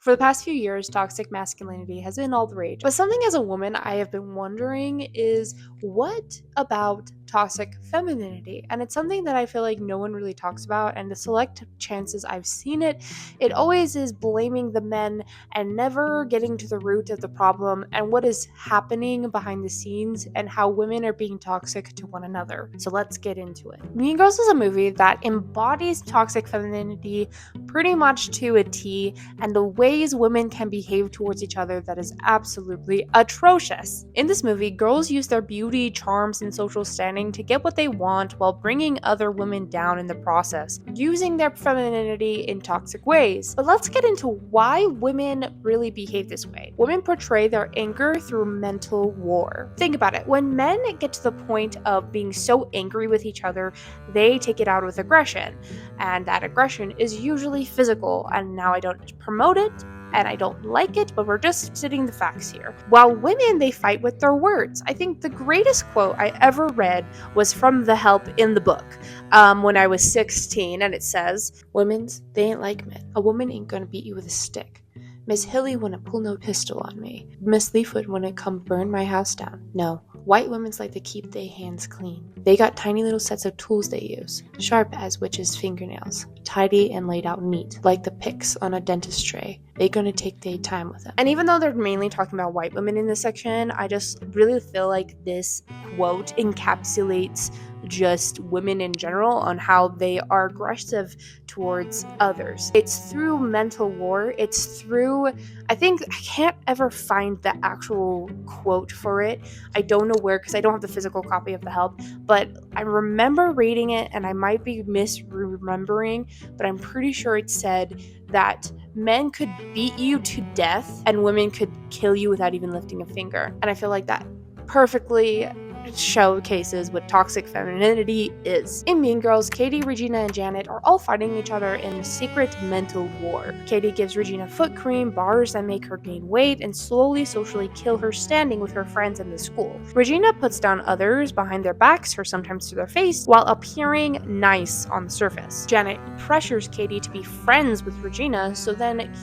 For the past few years, toxic masculinity has been all the rage. But something as a woman I have been wondering is, what about toxic femininity? And it's something that I feel like no one really talks about, and the select chances I've seen it, it always is blaming the men and never getting to the root of the problem and what is happening behind the scenes and how women are being toxic to one another. So let's get into it. Mean Girls is a movie that embodies toxic femininity pretty much to a T, and the ways women can behave towards each other that is absolutely atrocious. In this movie, girls use their beauty, charms, and social standing to get what they want while bringing other women down in the process, using their femininity in toxic ways. But let's get into why women really behave this way. Women portray their anger through mental war. Think about it. When men get to the point of being so angry with each other, they take it out with aggression. And that aggression is usually physical. And now I don't promote it, and I don't like it, but we're just stating the facts here. While women, they fight with their words. I think the greatest quote I ever read was from The Help in the book when I was 16, and it says, "Women's, they ain't like men. A woman ain't gonna beat you with a stick. Miss Hilly wouldn't pull no pistol on me. Miss Leafwood wouldn't come burn my house down. No, white women's like to keep their hands clean. They got tiny little sets of tools they use, sharp as witches' fingernails, tidy and laid out neat, like the picks on a dentist tray. They gonna take their time with them." And even though they're mainly talking about white women in this section, I just really feel like this quote encapsulates just women in general on how they are aggressive towards others. It's through mental war. It's through, I can't ever find the actual quote for it. I don't know where, because I don't have the physical copy of The Help, but I remember reading it, and I might be misremembering, but I'm pretty sure it said that men could beat you to death and women could kill you without even lifting a finger. And I feel like that perfectly showcases what toxic femininity is. In Mean Girls, Cady, Regina, and Janet are all fighting each other in a secret mental war. Cady gives Regina foot cream, bars that make her gain weight, and slowly socially kill her standing with her friends in the school. Regina puts down others behind their backs or sometimes to their face while appearing nice on the surface. Janet pressures Cady to be friends with Regina, so then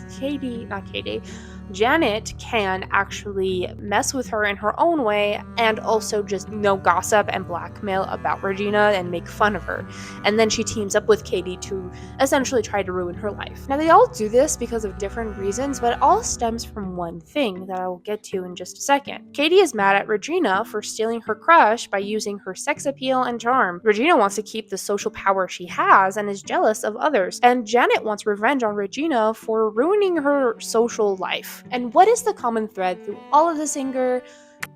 Janet can actually mess with her in her own way and also just gossip and blackmail about Regina and make fun of her. And then she teams up with Cady to essentially try to ruin her life. Now, they all do this because of different reasons, but it all stems from one thing that I will get to in just a second. Cady is mad at Regina for stealing her crush by using her sex appeal and charm. Regina wants to keep the social power she has and is jealous of others. And Janet wants revenge on Regina for ruining her social life. And what is the common thread through all of this anger?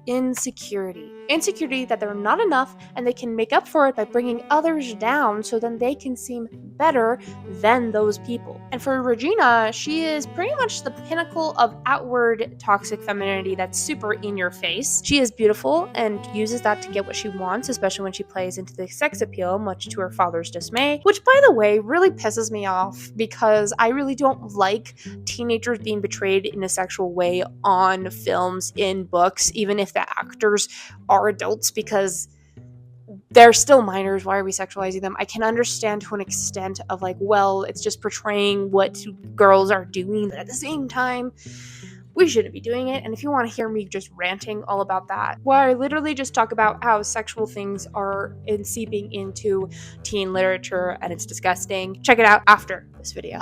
Insecurity. Insecurity that they're not enough and they can make up for it by bringing others down so then they can seem better than those people. And for Regina, she is pretty much the pinnacle of outward toxic femininity that's super in your face. She is beautiful and uses that to get what she wants, especially when she plays into the sex appeal, much to her father's dismay, which, by the way, really pisses me off because I really don't like teenagers being betrayed in a sexual way on films, in books, even if the actors are adults, because they're still minors. Why are we sexualizing them? I can understand to an extent of it's just portraying what girls are doing, but at the same time, we shouldn't be doing it. And if you want to hear me just ranting all about that, where I literally just talk about how sexual things are seeping into teen literature and it's disgusting, check it out after this video.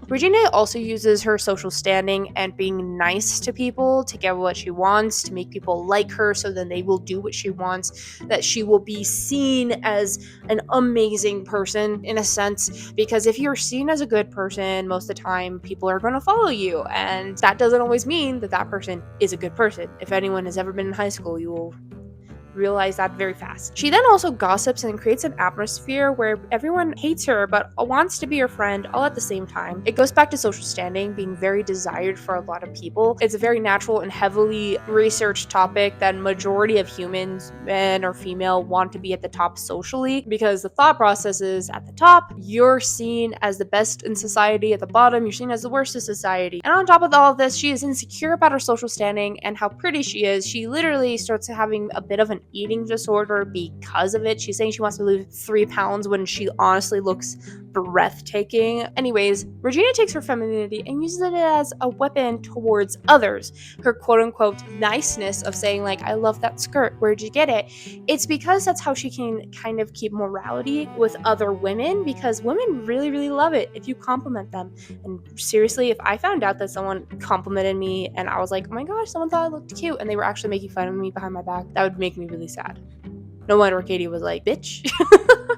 Regina also uses her social standing and being nice to people to get what she wants, to make people like her so then they will do what she wants, that she will be seen as an amazing person in a sense, because if you're seen as a good person, most of the time people are going to follow you, and that doesn't always mean that person is a good person. If anyone has ever been in high school, you will realize that very fast. She then also gossips and creates an atmosphere where everyone hates her but wants to be her friend all at the same time. It goes back to social standing being very desired for a lot of people. It's a very natural and heavily researched topic that majority of humans, men or female, want to be at the top socially, because the thought process is at the top, you're seen as the best in society, at the bottom, you're seen as the worst in society. And on top of all of this, she is insecure about her social standing and how pretty she is. She literally starts having a bit of an an eating disorder because of it. She's saying she wants to lose 3 pounds when she honestly looks breathtaking. Anyways, Regina takes her femininity and uses it as a weapon towards others. Her quote-unquote niceness of saying, like, I love that skirt, where'd you get it? It's because that's how she can kind of keep morality with other women, because women really, really love it if you compliment them. And seriously, if I found out that someone complimented me and I was like, oh my gosh, someone thought I looked cute, and they were actually making fun of me behind my back, that would make me really sad. No wonder Cady was like, bitch.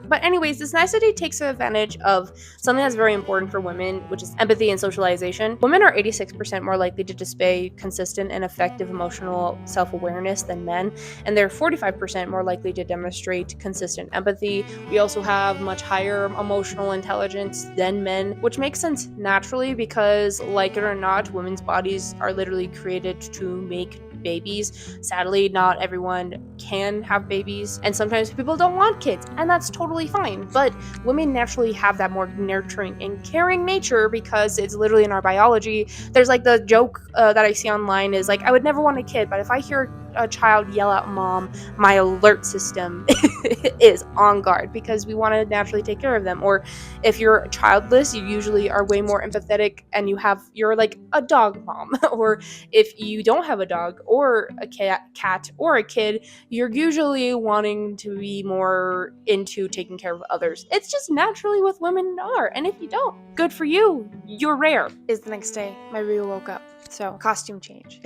But anyways, this nicety takes advantage of something that's very important for women, which is empathy and socialization. Women are 86% more likely to display consistent and effective emotional self-awareness than men, and they're 45% more likely to demonstrate consistent empathy. We also have much higher emotional intelligence than men, which makes sense naturally because, like it or not, women's bodies are literally created to make babies. Sadly, not everyone can have babies, and sometimes people don't want kids, and that's totally fine. But women naturally have that more nurturing and caring nature because it's literally in our biology. There's like the joke that I see online is like, I would never want a kid, but if I hear a child yell out mom, my alert system is on guard because we want to naturally take care of them. Or if you're childless, you usually are way more empathetic and you're like a dog mom. Or if you don't have a dog or a cat or a kid, you're usually wanting to be more into taking care of others. It's just naturally what women are. And if you don't, good for you. You're rare. Is the next day my Rio woke up. So, costume change.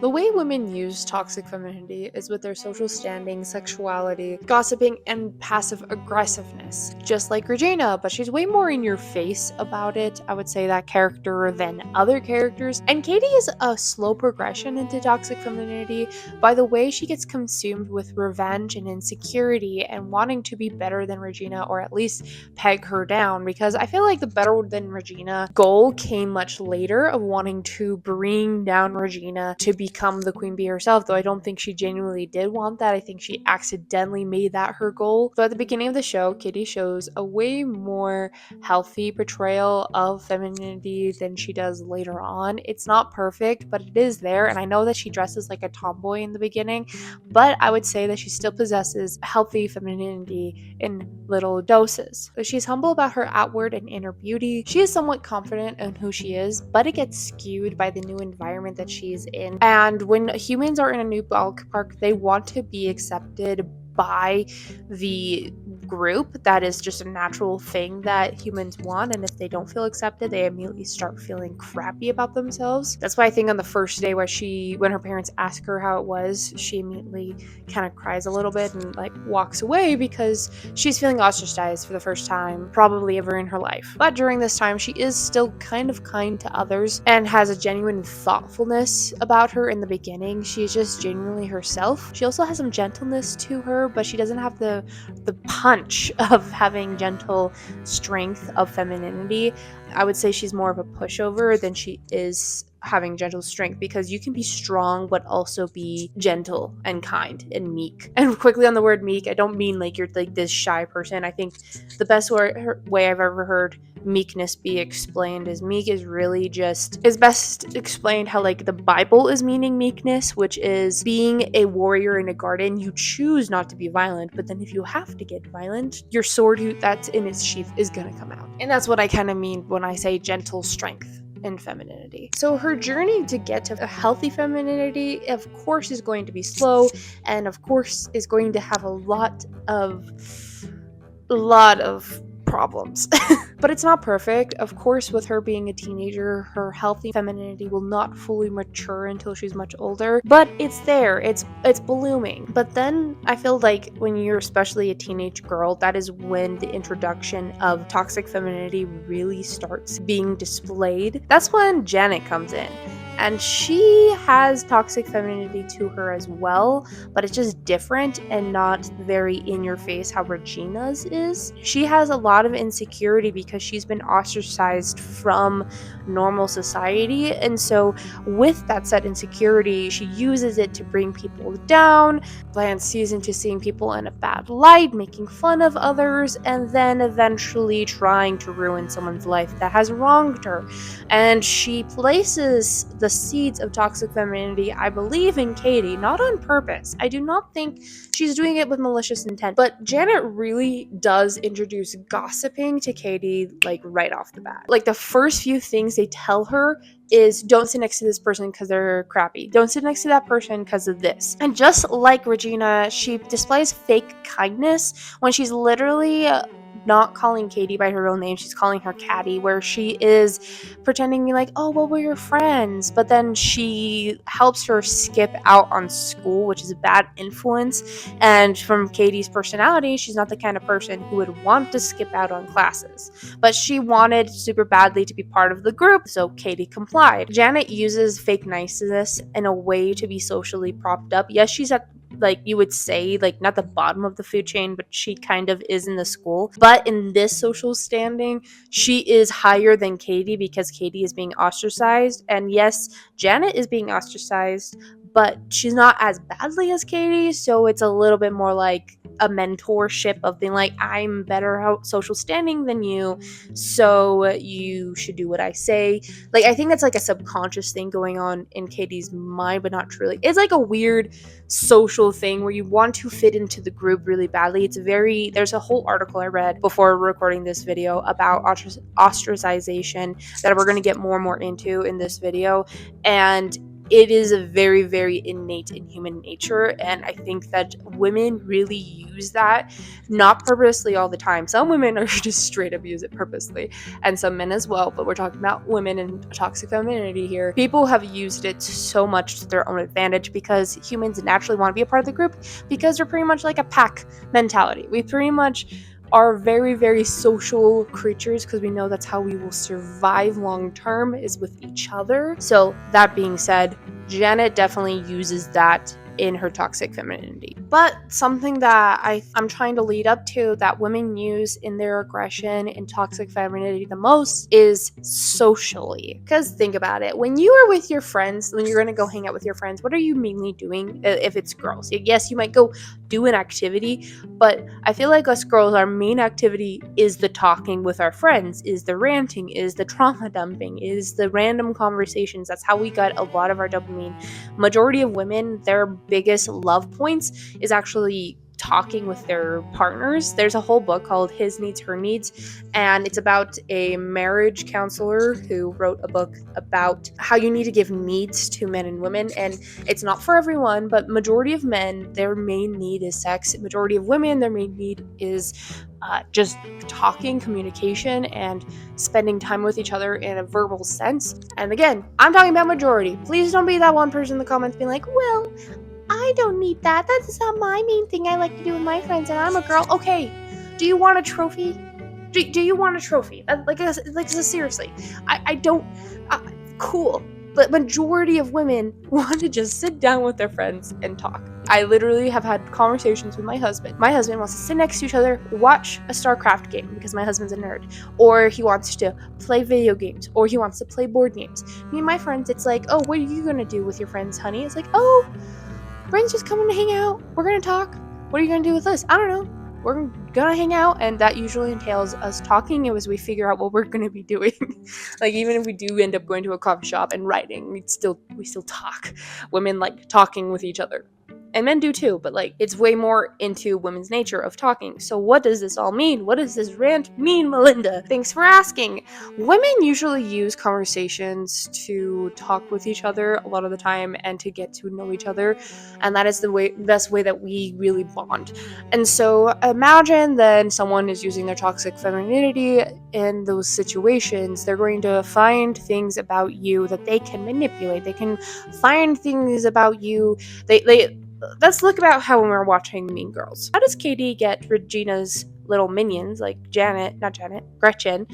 The way women use toxic femininity is with their social standing, sexuality, gossiping, and passive aggressiveness. Just like Regina, but she's way more in your face about it, I would say, that character, than other characters. And Cady is a slow progression into toxic femininity by the way she gets consumed with revenge and insecurity and wanting to be better than Regina, or at least peg her down, because I feel like the better than Regina goal came much later, of wanting to bring down Regina to become the queen bee herself, though I don't think she genuinely did want that. I think she accidentally made that her goal. So at the beginning of the show, Cady shows a way more healthy portrayal of femininity than she does later on. It's not perfect, but it is there, and I know that she dresses like a tomboy in the beginning, but I would say that she still possesses healthy femininity in little doses. So she's humble about her outward and inner beauty. She is somewhat confident in who she is, but it gets skewed by the new environment that she's in. And when humans are in a new ballpark, they want to be accepted by the group. That is just a natural thing that humans want, and if they don't feel accepted, they immediately start feeling crappy about themselves. That's why I think on the first day when her parents ask her how it was, she immediately kind of cries a little bit and like walks away because she's feeling ostracized for the first time probably ever in her life. But during this time, she is still kind of kind to others and has a genuine thoughtfulness about her. In the beginning, she's just genuinely herself. She also has some gentleness to her, but she doesn't have the punch of having gentle strength of femininity. I would say she's more of a pushover than she is having gentle strength, because you can be strong but also be gentle and kind and meek. And quickly on the word meek, I don't mean like you're like this shy person. I think the best way I've ever heard meekness be explained is meek is really just is best explained how like the Bible is meaning meekness, which is being a warrior in a garden. You choose not to be violent, but then if you have to get violent, your sword that's in its sheath is gonna come out. And that's what I kind of mean when I say gentle strength and femininity. So her journey to get to a healthy femininity, of course, is going to be slow, and of course is going to have a lot of problems. But it's not perfect. Of course, with her being a teenager, her healthy femininity will not fully mature until she's much older, but it's there. It's blooming. But then I feel like when you're especially a teenage girl, that is when the introduction of toxic femininity really starts being displayed. That's when Janet comes in. And she has toxic femininity to her as well, but it's just different and not very in your face how Regina's is. She has a lot of insecurity because she's been ostracized from normal society, and so with that said insecurity, she uses it to bring people down, plants sees into seeing people in a bad light, making fun of others, and then eventually trying to ruin someone's life that has wronged her. And she places the seeds of toxic femininity, I believe, in Cady, not on purpose. I do not think she's doing it with malicious intent, but Janet really does introduce gossiping to Cady, like, right off the bat. Like, the first few things they tell her is, don't sit next to this person because they're crappy. Don't sit next to that person because of this. And just like Regina, she displays fake kindness when she's literally not calling Cady by her real name. She's calling her Caddy, where she is pretending to be like, oh, well, we're your friends. But then she helps her skip out on school, which is a bad influence. And from Cady's personality, she's not the kind of person who would want to skip out on classes. But she wanted super badly to be part of the group, so Cady complied. Janet uses fake niceness in a way to be socially propped up. Yes, she's at, like, you would say, like, not the bottom of the food chain, but she kind of is in the school. But in this social standing, she is higher than Cady because Cady is being ostracized. And yes, Janet is being ostracized, but she's not as badly as Cady, so it's a little bit more like a mentorship of being like, I'm better social standing than you, so you should do what I say. Like, I think that's like a subconscious thing going on in Cady's mind, but not truly. It's like a weird social thing where you want to fit into the group really badly. There's a whole article I read before recording this video about ostracization that we're going to get more and more into in this video, and it is a very, very innate in human nature, and I think that women really use that, not purposely all the time. Some women are just straight up use it purposely, and some men as well, but we're talking about women and toxic femininity here. People have used it so much to their own advantage because humans naturally want to be a part of the group because we're pretty much like a pack mentality. We pretty much are very, very social creatures because we know that's how we will survive long term, is with each other. So that being said, Janet definitely uses that in her toxic femininity. But something that I'm trying to lead up to that women use in their aggression in toxic femininity the most is socially. Because think about it, when you are with your friends, when you're going to go hang out with your friends, what are you mainly doing? If it's girls, yes, you might go do an activity, but I feel like us girls, our main activity is the talking with our friends, is the ranting, is the trauma dumping, is the random conversations. That's how we got a lot of our dopamine. Majority of women, their biggest love points is actually talking with their partners. There's a whole book called His Needs, Her Needs, and it's about a marriage counselor who wrote a book about how you need to give needs to men and women, and it's not for everyone, but majority of men, their main need is sex. Majority of women, their main need is just talking, communication, and spending time with each other in a verbal sense. And again, I'm talking about majority. Please don't be that one person in the comments being like, well, I don't need that. That's not my main thing I like to do with my friends, and I'm a girl. Okay, do you want a trophy? Do you want a trophy? Seriously, I don't. Cool. But majority of women want to just sit down with their friends and talk. I literally have had conversations with my husband. My husband wants to sit next to each other, watch a StarCraft game because my husband's a nerd. Or he wants to play video games. Or he wants to play board games. Me and my friends, it's like, oh, what are you going to do with your friends, honey? It's like, oh, friends just coming to hang out. We're going to talk. What are you going to do with us? I don't know. We're gonna hang out, and that usually entails us talking as we figure out what we're gonna be doing. Like, even if we do end up going to a coffee shop and writing, we still talk. Women like talking with each other, and men do too, but like, it's way more into women's nature of talking. So what does this all mean? What does this rant mean, Melinda? Thanks for asking. Women usually use conversations to talk with each other a lot of the time and to get to know each other, and that is the best way that we really bond. And so imagine then someone is using their toxic femininity in those situations. They're going to find things about you that they can manipulate. They can find things about you. Let's look about how when we're watching Mean Girls. How does Cady get Regina's little minions, like Gretchen,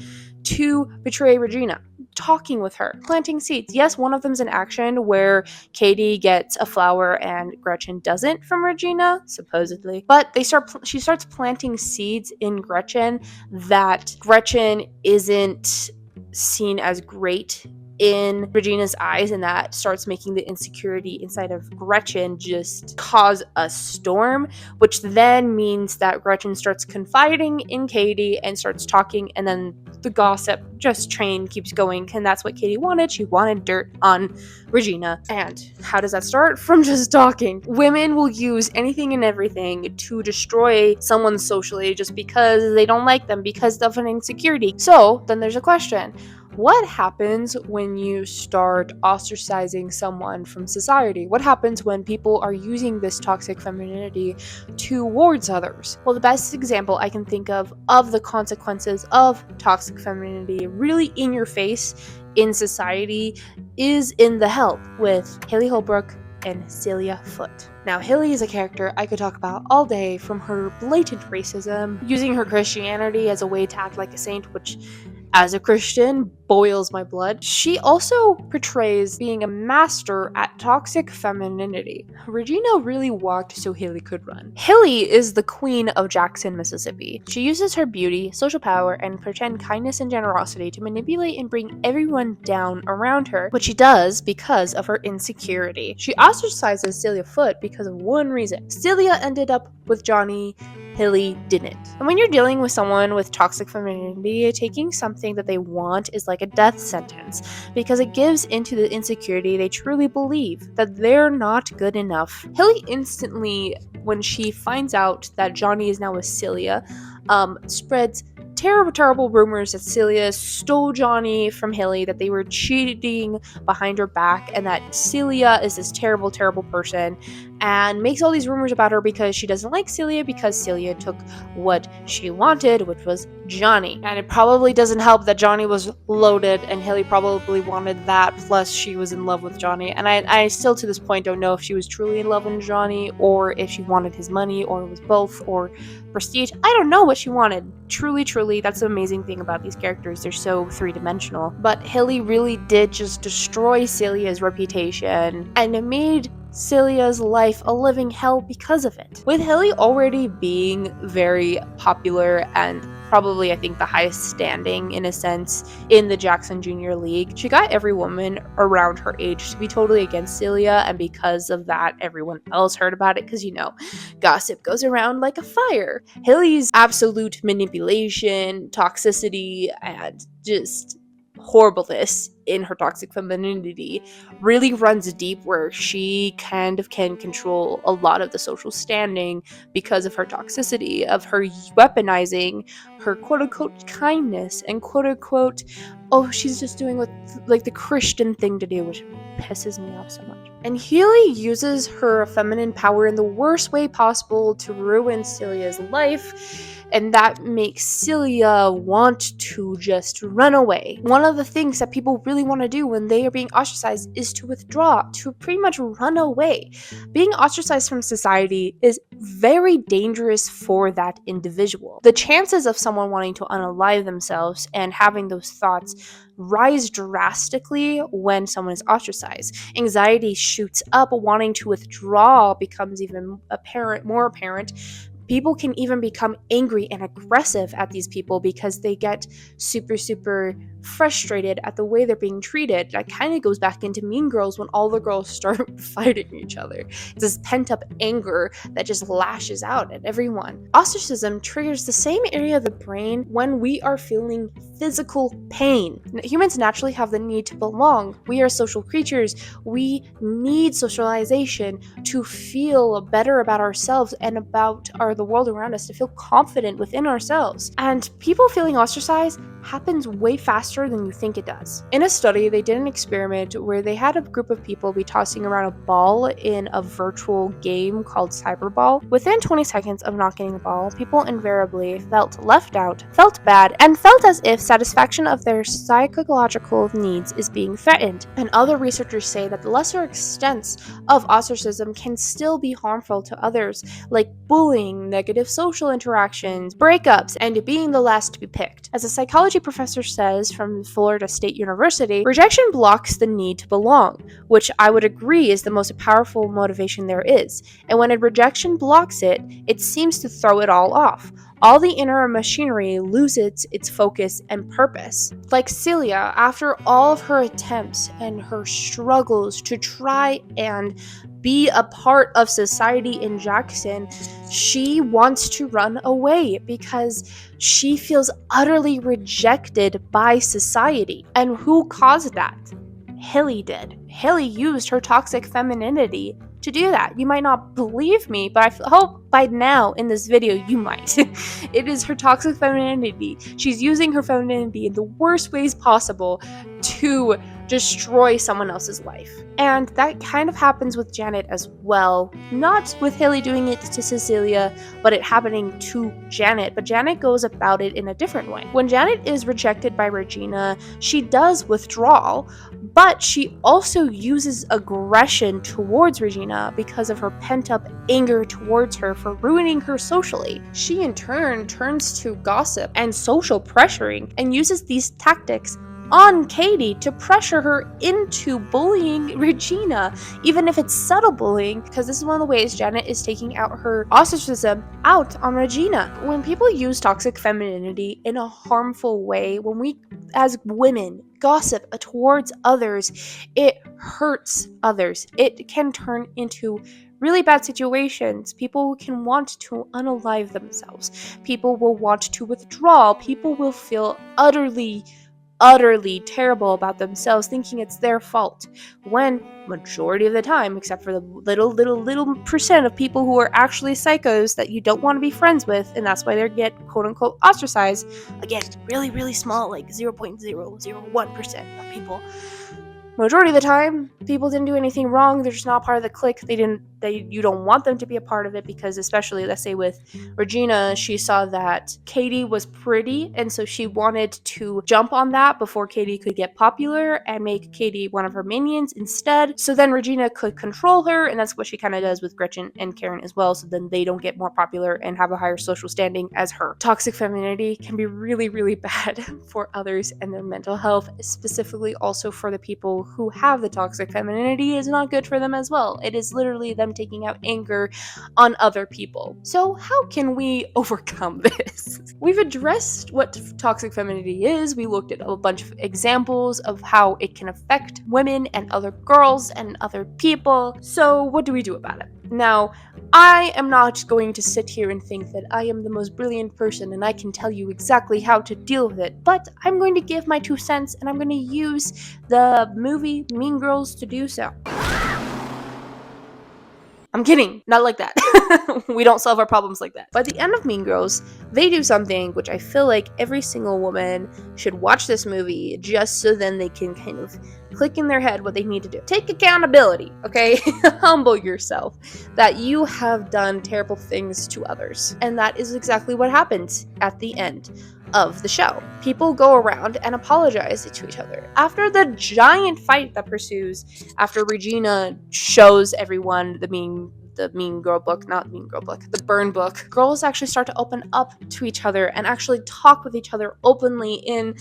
to betray Regina? Talking with her, planting seeds. Yes, one of them's an action where Cady gets a flower and Gretchen doesn't from Regina, supposedly. But she starts planting seeds in Gretchen that Gretchen isn't seen as great in Regina's eyes, and that starts making the insecurity inside of Gretchen just cause a storm, which then means that Gretchen starts confiding in Cady and starts talking, and then the gossip just train keeps going, and that's what Cady wanted. She wanted dirt on Regina. And how does that start? From just talking. Women will use anything and everything to destroy someone socially just because they don't like them, because of an insecurity. So then there's a question. What happens when you start ostracizing someone from society? What happens when people are using this toxic femininity towards others? Well, the best example I can think of the consequences of toxic femininity really in your face in society is in The Help with Haley Holbrook and Celia Foote. Now, Haley is a character I could talk about all day, from her blatant racism, using her Christianity as a way to act like a saint, which as a Christian boils my blood. She also portrays being a master at toxic femininity. Regina really walked so Haley could run. Haley is the queen of Jackson, Mississippi. She uses her beauty, social power, and pretend kindness and generosity to manipulate and bring everyone down around her, which she does because of her insecurity. She ostracizes Celia Foote because of one reason. Celia ended up with Johnny, Haley didn't. And when you're dealing with someone with toxic femininity, taking something that they want is like a death sentence, because it gives into the insecurity they truly believe that they're not good enough. Haley instantly, when she finds out that Johnny is now with Celia, spreads terrible rumors that Celia stole Johnny from Haley, that they were cheating behind her back, and that Celia is this terrible person, and makes all these rumors about her because she doesn't like Celia, because Celia took what she wanted, which was Johnny. And it probably doesn't help that Johnny was loaded, and Haley probably wanted that, plus she was in love with Johnny. And I still to this point don't know if she was truly in love with Johnny, or if she wanted his money, or it was both, or prestige. I don't know what she wanted. Truly, that's the amazing thing about these characters. They're so three-dimensional. But Haley really did just destroy Celia's reputation, and it made Celia's life a living hell because of it. With Haley already being very popular and probably, I think, the highest standing, in a sense, in the Jackson Junior League, she got every woman around her age to be totally against Celia, and because of that, everyone else heard about it, because, gossip goes around like a fire. Haley's absolute manipulation, toxicity, and just horribleness in her toxic femininity really runs deep, where she kind of can control a lot of the social standing because of her toxicity, of her weaponizing her quote-unquote kindness, and quote-unquote, oh, she's just doing what like the Christian thing to do, which pisses me off so much. And Haley uses her feminine power in the worst way possible to ruin Celia's life, and that makes Celia want to just run away. One of the things that people really want to do when they are being ostracized is to withdraw, to pretty much run away. Being ostracized from society is very dangerous for that individual. The chances of someone wanting to unalive themselves and having those thoughts rise drastically when someone is ostracized. Anxiety shoots up, wanting to withdraw becomes even more apparent. People can even become angry and aggressive at these people because they get super frustrated at the way they're being treated. That kind of goes back into Mean Girls, when all the girls start fighting each other. It's this pent-up anger that just lashes out at everyone. Ostracism triggers the same area of the brain when we are feeling physical pain. Humans naturally have the need to belong. We are social creatures. We need socialization to feel better about ourselves and about the world around us, to feel confident within ourselves. And people feeling ostracized happens way faster than you think it does. In a study, they did an experiment where they had a group of people be tossing around a ball in a virtual game called Cyberball. Within 20 seconds of not getting the ball, people invariably felt left out, felt bad, and felt as if satisfaction of their psychological needs is being threatened. And other researchers say that the lesser extents of ostracism can still be harmful to others, like bullying, negative social interactions, breakups, and being the last to be picked. As a psychology professor says from Florida State University, rejection blocks the need to belong, which I would agree is the most powerful motivation there is. And when a rejection blocks it, it seems to throw it all off. all the inner machinery loses its focus and purpose. Like Celia, after all of her attempts and her struggles to try and be a part of society in Jackson, she wants to run away because she feels utterly rejected by society. And who caused that? Hilly did. Hilly used her toxic femininity to do that. You might not believe me, but I hope by now in this video you might. It is her toxic femininity. She's using her femininity in the worst ways possible to destroy someone else's life. And that kind of happens with Janet as well. Not with Hilly doing it to Cecilia, but it happening to Janet. But Janet goes about it in a different way. When Janet is rejected by Regina, she does withdrawal, but she also uses aggression towards Regina because of her pent-up anger towards her for ruining her socially. She in turn turns to gossip and social pressuring and uses these tactics on Cady to pressure her into bullying Regina, even if it's subtle bullying, because this is one of the ways Janet is taking out her ostracism out on Regina. When people use toxic femininity in a harmful way, when we as women gossip towards others, it hurts others. It can turn into really bad situations. People can want to unalive themselves. People will want to withdraw. People will feel utterly terrible about themselves, thinking it's their fault, when majority of the time, except for the little percent of people who are actually psychos that you don't want to be friends with, and that's why they get quote-unquote ostracized, again, really small, like 0.001% of people. Majority of the time, people didn't do anything wrong. They're just not part of the clique. You don't want them to be a part of it, because especially, let's say with Regina, she saw that Cady was pretty, and so she wanted to jump on that before Cady could get popular and make Cady one of her minions instead. So then Regina could control her, and that's what she kind of does with Gretchen and Karen as well. So then they don't get more popular and have a higher social standing as her. Toxic femininity can be really bad for others and their mental health, specifically also for the people who have the toxic femininity. Is not good for them as well. It is literally them taking out anger on other people. So how can we overcome this? We've addressed what toxic femininity is. We looked at a bunch of examples of how it can affect women and other girls and other people. So what do we do about it? Now, I am not going to sit here and think that I am the most brilliant person and I can tell you exactly how to deal with it, but I'm going to give my 2 cents, and I'm going to use the movie Mean Girls to do so. I'm kidding, not like that. We don't solve our problems like that. By the end of Mean Girls, they do something which I feel like every single woman should watch this movie, just so then they can kind of click in their head what they need to do. Take accountability, okay? Humble yourself that you have done terrible things to others. And that is exactly what happens at the end of the show. People go around and apologize to each other. After the giant fight that pursues, after Regina shows everyone the Mean Girl book, not Mean Girl book, the Burn book, girls actually start to open up to each other and actually talk with each other openly in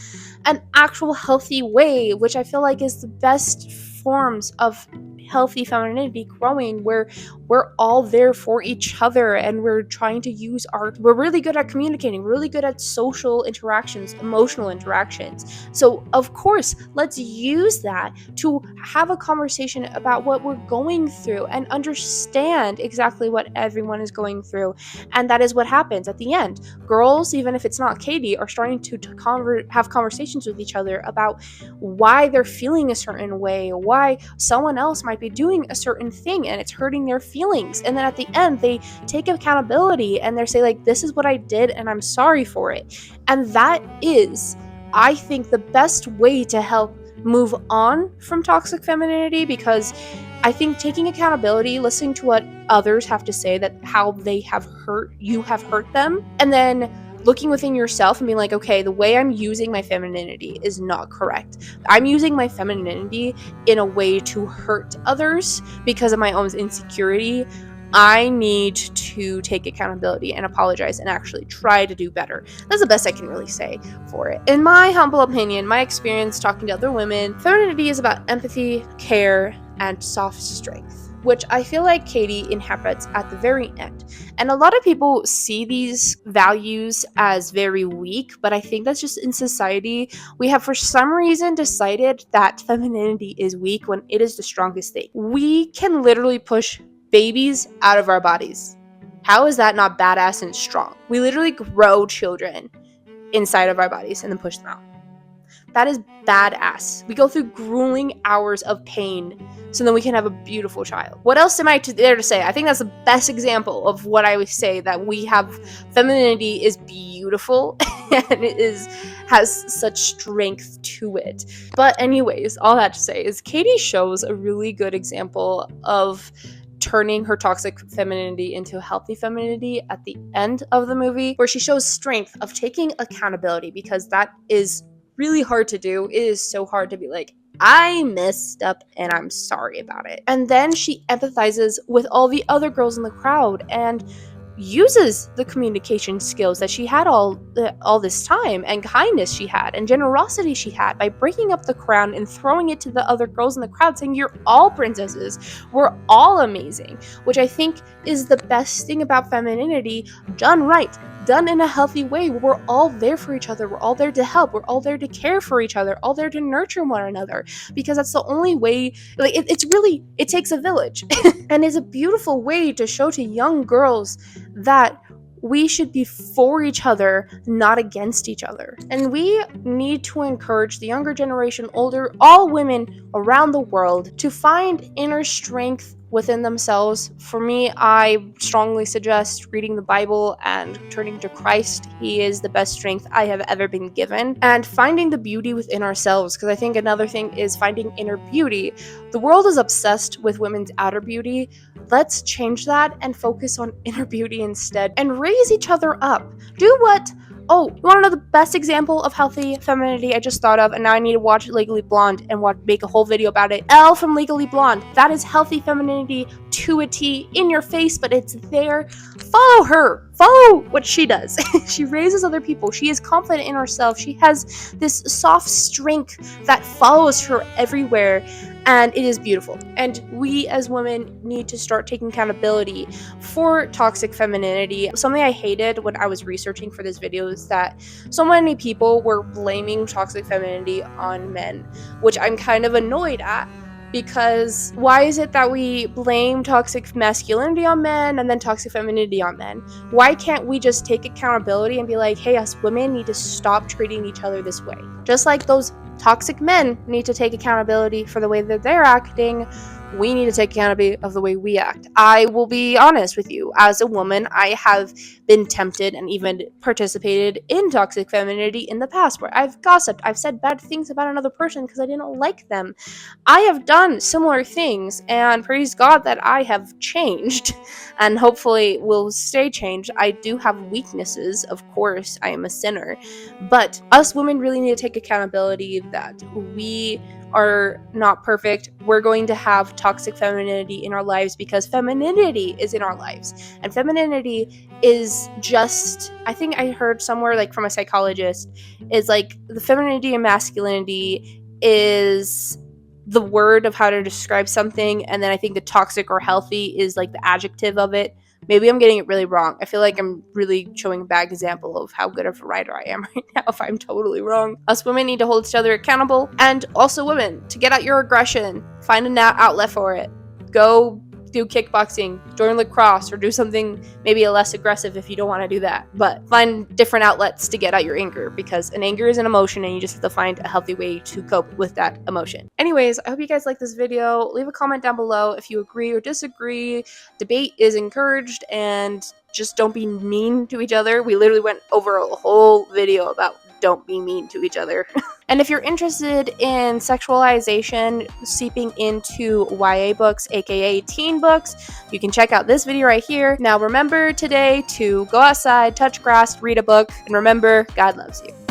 an actual healthy way, which I feel like is the best forms of healthy femininity growing, where we're all there for each other and we're trying to use art. We're really good at communicating, really good at social interactions, emotional interactions. So of course, let's use that to have a conversation about what we're going through and understand exactly what everyone is going through. And that is what happens at the end. Girls, even if it's not Cady, are starting to have conversations with each other about why they're feeling a certain way, why someone else might be doing a certain thing and it's hurting their feelings. And then at the end, they take accountability and they say, like, this is what I did and I'm sorry for it. And that is, I think, the best way to help move on from toxic femininity, because I think taking accountability, listening to what others have to say, that how they have hurt them, and then looking within yourself and being like, okay, the way I'm using my femininity is not correct. I'm using my femininity in a way to hurt others because of my own insecurity. I need to take accountability and apologize and actually try to do better. That's the best I can really say for it. In my humble opinion, my experience talking to other women, femininity is about empathy, care, and soft strength, which I feel like Cady inhabits at the very end. And a lot of people see these values as very weak, but I think that's just in society. We have for some reason decided that femininity is weak when it is the strongest thing. We can literally push babies out of our bodies. How is that not badass and strong? We literally grow children inside of our bodies and then push them out. That is badass. We go through grueling hours of pain so then we can have a beautiful child. What else am I there to say? I think that's the best example of what I would say, that we have femininity is beautiful and has such strength to it. But anyways, all that to say is Cady shows a really good example of turning her toxic femininity into healthy femininity at the end of the movie, where she shows strength of taking accountability, because that is really hard to do. It is so hard to be like, I messed up and I'm sorry about it. And then she empathizes with all the other girls in the crowd and uses the communication skills that she had all this time, and kindness she had, and generosity she had, by breaking up the crown and throwing it to the other girls in the crowd, saying, you're all princesses, we're all amazing, which I think is the best thing about femininity done right, done in a healthy way. We're all there for each other, we're all there to help, we're all there to care for each other, all there to nurture one another, because that's the only way. Like, it takes a village. And it's a beautiful way to show to young girls that we should be for each other, not against each other. And we need to encourage the younger generation, all women around the world, to find inner strength within themselves. For me, I strongly suggest reading the Bible and turning to Christ. He is the best strength I have ever been given. And finding the beauty within ourselves, because I think another thing is finding inner beauty. The world is obsessed with women's outer beauty. Let's change that and focus on inner beauty instead, and raise each other up. Oh, you want to know the best example of healthy femininity I just thought of, and now I need to watch Legally Blonde and make a whole video about it. Elle from Legally Blonde. That is healthy femininity to a T, in your face, but it's there. Follow her. Follow what she does. She raises other people. She is confident in herself. She has this soft strength that follows her everywhere, and it is beautiful. And we as women need to start taking accountability for toxic femininity. Something I hated when I was researching for this video is that so many people were blaming toxic femininity on men, which I'm kind of annoyed at. Because why is it that we blame toxic masculinity on men and then toxic femininity on men? Why can't we just take accountability and be like, hey, us women need to stop treating each other this way? Just like those toxic men need to take accountability for the way that they're acting, we need to take accountability of the way we act. I will be honest with you. As a woman, I have been tempted and even participated in toxic femininity in the past, where I've gossiped, I've said bad things about another person because I didn't like them. I have done similar things, and praise God that I have changed, and hopefully will stay changed. I do have weaknesses, of course, I am a sinner, but us women really need to take accountability that we are not perfect. We're going to have toxic femininity in our lives because femininity is in our lives. And femininity is just, I think I heard somewhere, like from a psychologist, is like the femininity and masculinity is the word of how to describe something, and then I think the toxic or healthy is like the adjective of it. Maybe I'm getting it really wrong. I feel like I'm really showing a bad example of how good of a writer I am right now if I'm totally wrong. Us women need to hold each other accountable, and also women, to get out your aggression, find an outlet for it. Go do kickboxing, join lacrosse, or do something maybe less aggressive if you don't want to do that. But find different outlets to get out your anger, because an anger is an emotion and you just have to find a healthy way to cope with that emotion. Anyways, I hope you guys like this video. Leave a comment down below if you agree or disagree. Debate is encouraged, and just don't be mean to each other. We literally went over a whole video about don't be mean to each other. And if you're interested in sexualization seeping into YA books, aka teen books, you can check out this video right here. Now remember today to go outside, touch grass, read a book, and remember, God loves you.